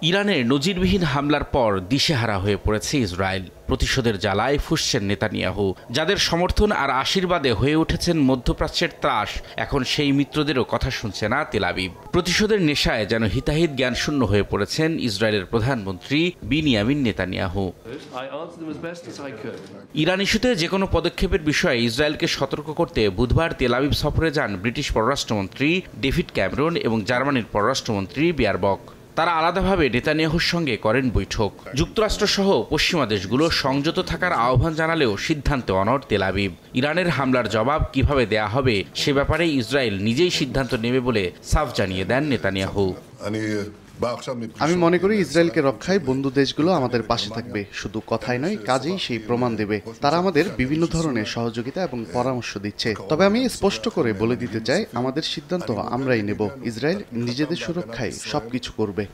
ইরানের নজিরবিহীন হামলার পর দিশেহারা হয়ে পড়েছে ইসরায়েল। প্রতিশোধের জ্বালায় ফুঁসছেন নেতানিয়াহু, যাদের সমর্থন আর আশীর্বাদে হয়ে উঠেছেন মধ্যপ্রাচ্যের ত্রাস। এখন সেই মিত্রদেরও কথা শুনছে না তেল আবিব। প্রতিশোধের নেশায় যেন হিতাহিত জ্ঞানশূন্য হয়ে পড়েছেন ইসরায়েলের প্রধানমন্ত্রী বিনিয়ামিন নেতানিয়াহু। ইরান ইস্যুতে যে কোনো পদক্ষেপের বিষয়ে ইসরায়েলকে সতর্ক করতে বুধবার তেল আবিব সফরে যান ব্রিটিশ পররাষ্ট্রমন্ত্রী ডেভিড ক্যামেরন এবং জার্মানির পররাষ্ট্রমন্ত্রী বিয়ারবক। তারা আলাদাভাবে নেতানিয়াহুর সঙ্গে করেন বৈঠক। যুক্তরাষ্ট্রসহ পশ্চিমা দেশগুলো সংযত থাকার আহ্বান জানালেও সিদ্ধান্তে অনড় তেল আবিব। ইরানের হামলার জবাব কিভাবে দেয়া হবে সে ব্যাপারে ইসরায়েল নিজেই সিদ্ধান্ত নেবে বলে সাফ জানিয়ে দেন নেতানিয়াহু। আমি মনে করি ইসরায়েলকে রক্ষায় বন্ধু দেশগুলো আমাদের পাশে থাকবে, শুধু কথাই নয় কাজেই সেই প্রমাণ দেবে। তারা আমাদের বিভিন্ন ধরনের সহযোগিতা এবং পরামর্শ দিচ্ছে। তবে আমি স্পষ্ট করে বলে দিতে চাই, আমাদের সিদ্ধান্ত আমরাই নেব। ইসরায়েল নিজেদের সুরক্ষায় সবকিছু করবে।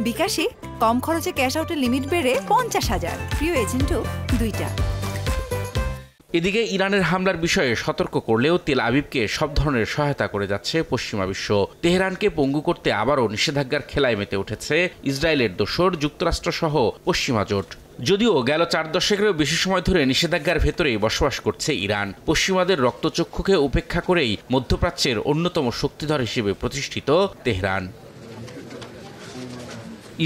বিকাশে কম খরচে ক্যাশ আউটের লিমিট বেড়ে 50,000, প্রিয় এজেন্টও 2টা। এদিকে ইরানের হামলার বিষয়ে সতর্ক করলেও তেল আবিবকে সব ধরনের সহায়তা করে যাচ্ছে পশ্চিমা বিশ্ব। তেহরানকে পঙ্গু করতে আবারও নিষেধাজ্ঞার খেলায় মেতে উঠেছে ইসরায়েলের দোসর যুক্তরাষ্ট্রসহ পশ্চিমা জোট। যদিও গেল 4 দশকেরও বেশি সময় ধরে নিষেধাজ্ঞার ভেতরেই বসবাস করছে ইরান। পশ্চিমাদের রক্তচক্ষুকে উপেক্ষা করেই মধ্যপ্রাচ্যের অন্যতম শক্তিধর হিসেবে প্রতিষ্ঠিত তেহরান।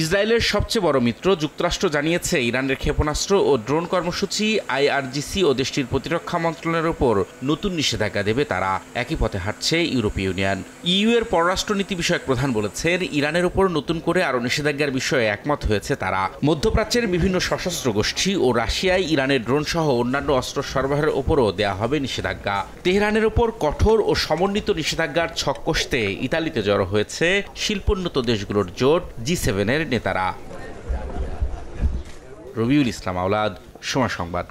ইসরায়েলের সবচেয়ে বড় মিত্র যুক্তরাষ্ট্র জানিয়েছে, ইরানের ক্ষেপণাস্ত্র ও ড্রোন কর্মসূচি IRGC ও দেশটির প্রতিরক্ষা মন্ত্রণালয়ের উপর নতুন নিষেধাজ্ঞা দেবে তারা। একই পথে হাঁটছে ইউরোপীয় ইউনিয়ন। EU এর পররাষ্ট্রনীতি বিষয়ক প্রধান বলেছেন, ইরানের উপর নতুন করে আরও নিষেধাজ্ঞার বিষয়ে একমত হয়েছে তারা। মধ্যপ্রাচ্যের বিভিন্ন সশস্ত্র গোষ্ঠী ও রাশিয়ায় ইরানের ড্রোন সহ অন্যান্য অস্ত্র সরবরাহের ওপরও দেওয়া হবে নিষেধাজ্ঞা। তেহরানের ওপর কঠোর ও সমন্বিত নিষেধাজ্ঞার ছক কষতে ইতালিতে জড়ো হয়েছে শিল্পোন্নত দেশগুলোর জোট G7 এর নেতারা। রবিউল ইসলাম আওলাদ, সময় সংবাদ।